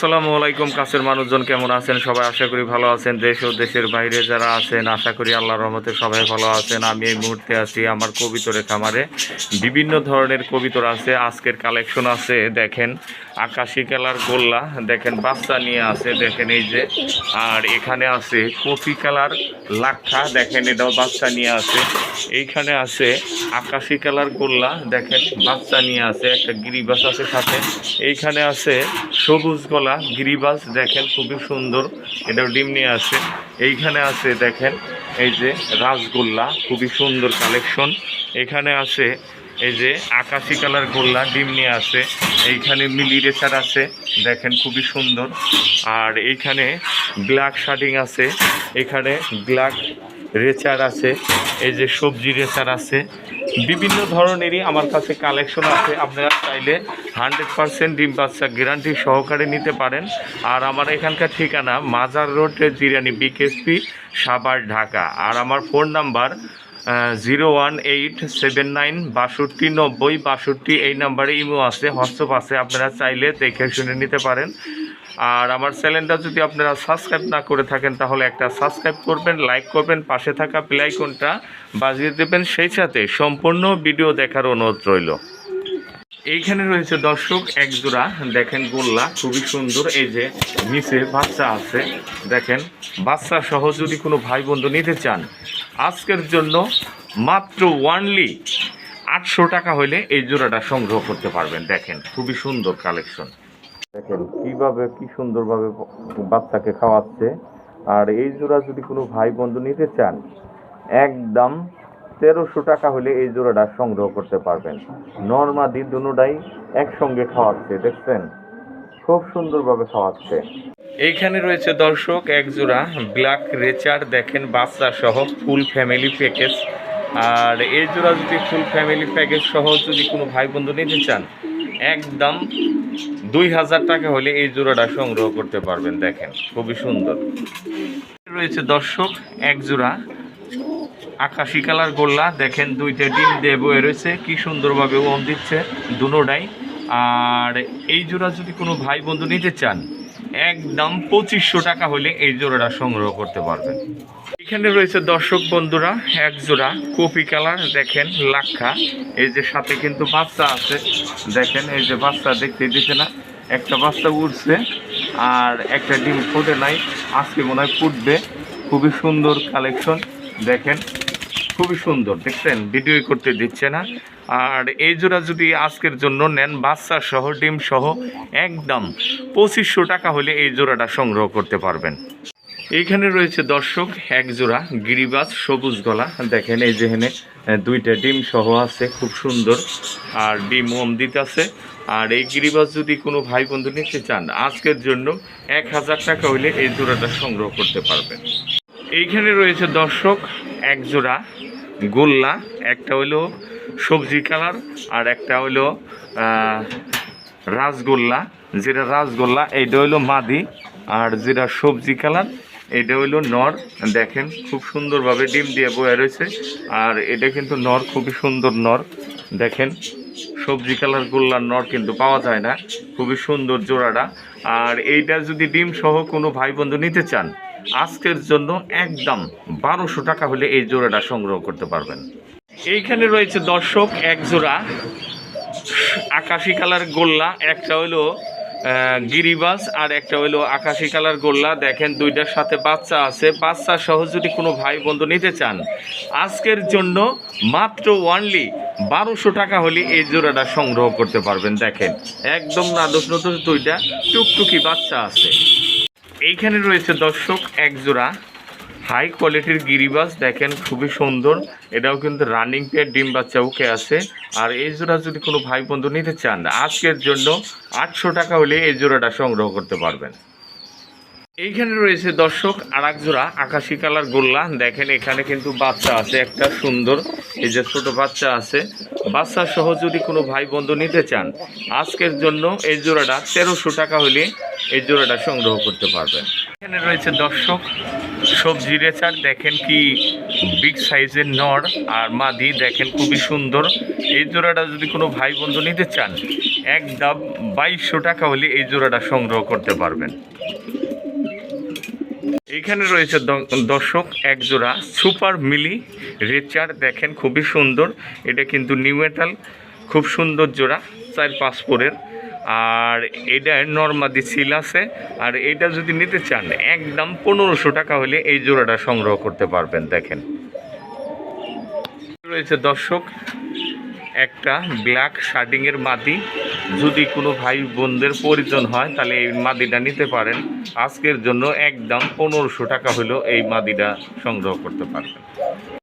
আসসালামু আলাইকুম। কাছের মানুষজন কেমন আছেন? সবাই আশা করি ভালো আছেন। দেশ ও দেশের বাইরে যারা আছেন আশা করি আল্লাহর রহমতে সবাই ভালো আছেন। আমি এই মুহূর্তে আছি আমার কবিতরের খামারে। বিভিন্ন ধরনের কবিতর আছে, আজকের কালেকশন আছে। দেখেন আকাশি কালার গোল্লা, দেখেন বাচ্চা নিয়ে আছে, দেখেন এই যে। আর এখানে আছে কফি কালার লাক্ষা, দেখেন এটাও বাচ্চা নিয়ে আছে। এইখানে আছে আকাশি কালার গোল্লা, দেখেন বাচ্চা নিয়ে আছে, একটা গিরিবাস আছে সাথে। এইখানে আছে সবুজ গলা গিরিবাস, দেখেন খুবই সুন্দর, এটাও ডিম নিয়ে আছে। এইখানে আছে দেখেন এই যে রাসগোল্লা, খুবই সুন্দর কালেকশন। এখানে আছে এই যে আকাশি কালার গোল্লা, ডিম নিয়ে আছে। এইখানে মিলি রেসার আছে, দেখেন খুবই সুন্দর। আর এইখানে ব্ল্যাক শার্টিং আছে, এখানে ব্ল্যাক রেচার আছে, এই যে সবজি রেচার আছে। বিভিন্ন ধরনেরই আমার কাছে কালেকশন আছে। আপনারা চাইলে 100% ডিম বাচ্চা গ্যারান্টি সহকারে নিতে পারেন। আর আমার এখানকার ঠিকানা মাজার রোড, জিরানি, বিকেএসপি, সাভার, ঢাকা। আর আমার ফোন নাম্বার 01879 6290 62। এই নাম্বারে ইমো আছে, হোয়াটসঅ্যাপ আছে, আপনারা চাইলে দেখে শুনে নিতে পারেন। আর আমার চ্যানেলটা যদি আপনারা সাবস্ক্রাইব না করে থাকেন তাহলে একটা সাবস্ক্রাইব করবেন, লাইক করবেন, পাশে থাকা বেল আইকনটা বাজিয়ে দেবেন, সেই সাথে সম্পূর্ণ ভিডিও দেখার অনুরোধ রইল। এইখানে রয়েছে দর্শক এক জোড়া, দেখেন গোল্লা খুবই সুন্দর। এই যে নিচে বাচ্চা আছে, দেখেন বাচ্চা সহ যদি কোনো ভাই বন্ধু নিতে চান আজকের জন্য মাত্র অনলি 800 টাকা হলে এই জোড়াটা সংগ্রহ করতে পারবেন। দেখেন খুবই সুন্দর কালেকশন, দেখেন কিভাবে কি সুন্দরভাবে বাচ্চাকে খাওয়াচ্ছে। আর এই জোড়া যদি কোনো ভাই বন্ধু নিতে চান একদম 1300 টাকা হলে এই জোড়াটা সংগ্রহ করতে পারবেন। নরমাদি দুটোটাই একসঙ্গে খাওয়াচ্ছে, দেখছেন খুব সুন্দরভাবে খাওয়াচ্ছে। এইখানে রয়েছে দর্শক এক জোড়া ব্ল্যাক রেচার, দেখেন বাচ্চা সহ ফুল ফ্যামিলি প্যাকেজ। আর এই জোড়া যদি ফুল ফ্যামিলি প্যাকেজ সহ যদি কোনো ভাই বন্ধু নিতে চান একদম 2000 টাকা হলে এই জোড়াটা সংগ্রহ করতে পারবেন। দেখেন খুবই সুন্দর। রয়েছে দর্শক এক জোড়া আকাশি কালার গোল্লা, দেখেন দুইটা ডিম দিয়ে বয়ে রয়েছে, কি সুন্দরভাবে ওম দিচ্ছে দুটোটাই। আর এই জোড়া যদি কোনো ভাই বন্ধু নিতে চান একদম 2500 টাকা হলে এই জোড়াটা সংগ্রহ করতে পারবেন। এখানে রয়েছে দর্শক বন্ধুরা এক জোড়া কফি কালার, দেখেন লাক্ষা, এই যে সাথে কিন্তু বাচ্চা আছে, দেখেন এই যে বাচ্চা দেখতে দিচ্ছে না, একটা বাচ্চা উঠছে আর একটা ডিম ফোটে নাই, আজকে মনে হয় ফুটবে। খুবই সুন্দর কালেকশন, দেখেন খুবই সুন্দর, দেখছেন ভিডিও করতে দিচ্ছে না। আর এই জোড়া যদি আজকের জন্য নেন বাচ্চা সহ ডিম সহ একদম 2500 টাকা হলে এই জোড়াটা সংগ্রহ করতে পারবেন। এইখানে রয়েছে দর্শক এক জোড়া গিরিবাজ সবুজ গলা, দেখেন এই যেখানে দুইটা ডিম সহ আছে, খুব সুন্দর। আর ডিম ওম দিতে আছে। আর এই গিরিবাজ যদি কোনো ভাই বন্ধু নিতে চান আজকের জন্য 1000 টাকা হইলে এই জোড়াটা সংগ্রহ করতে পারবেন। এইখানে রয়েছে দর্শক এক জোড়া গোল্লা, একটা হইলো সবজি কালার আর একটা হইলো রাসগোল্লা। যেটা রাসগোল্লা এইটা হইলো মাদি, আর যেটা সবজি কালার এটা হইলো নর। দেখেন খুব সুন্দরভাবে ডিম দিয়ে বয়ে রয়েছে। আর এটা কিন্তু নর, খুবই সুন্দর নর। দেখেন সবজি কালার গোল্লার নর কিন্তু পাওয়া যায় না, খুবই সুন্দর জোড়াটা। আর এইটা যদি ডিম সহ কোনো ভাই বন্ধু নিতে চান আজকের জন্য একদম 1200 টাকা হলে এই জোড়াটা সংগ্রহ করতে পারবেন। এইখানে রয়েছে দর্শক এক জোড়া আকাশি কালার গোল্লা, একটা হইলো গিরিবাস আর একটা হইলো আকাশি কালার গোল্লা। দেখেন দুইটার সাথে বাচ্চা আছে, বাচ্চা সহ যদি কোনো ভাই বন্ধু নিতে চান আজকের জন্য মাত্র অনলি 1200 টাকা হলে এই জোড়াটা সংগ্রহ করতে পারবেন। দেখেন একদম নাদুস নতুন দুইটা টুকটুকি বাচ্চা আছে। এইখানে রয়েছে দর্শক এক জোড়া হাই কোয়ালিটির গিরিবাস, দেখেন খুবই সুন্দর, এটাও কিন্তু রানিং পেয়ার, ডিম বাচ্চা ওকে আছে। আর এই জোড়া যদি কোনো ভাই বন্ধু নিতে চান আজকের জন্য 800 টাকা হলে এই জোড়াটা সংগ্রহ করতে পারবেন। এইখানে রয়েছে দর্শক আর এক জোড়া আকাশি কালার গোল্লা, দেখেন এখানে কিন্তু বাচ্চা আছে একটা সুন্দর, এই যে ছোট বাচ্চা আছে। বাচ্চা সহ যদি কোনো ভাই বন্ধু নিতে চান আজকের জন্য এই জোড়াটা 1300 টাকা হলে এই জোড়াটা সংগ্রহ করতে পারবেন। এখানে রয়েছে দর্শক সবজি রেচার, দেখেন কি বিগ সাইজের নর আর মাদি, দেখেন খুবই সুন্দর। এই জোড়াটা যদি কোনো ভাই বন্ধু নিতে চান একদম 2200 টাকা হলে এই জোড়াটা সংগ্রহ করতে পারবেন। এখানে রয়েছে দর্শক এক জোড়া সুপার মিলি রেচার, দেখেন খুবই সুন্দর। এটা কিন্তু নিউ মেটাল, খুব সুন্দর জোড়া, 4-5 পরের। আর এটা নর্মাদি সিল আছে। আর এটা যদি নিতে চান একদম 1500 টাকা হলে এই জোড়াটা সংগ্রহ করতে পারবেন। দেখেন রয়েছে দর্শক একটা ব্ল্যাক শার্টিংয়ের মাদি, যদি কোনো ভাই বোনদের প্রয়োজন হয় তাহলে এই মাদিটা নিতে পারেন। আজকের জন্য একদম 1500 টাকা হলেও এই মাদিটা সংগ্রহ করতে পারবেন।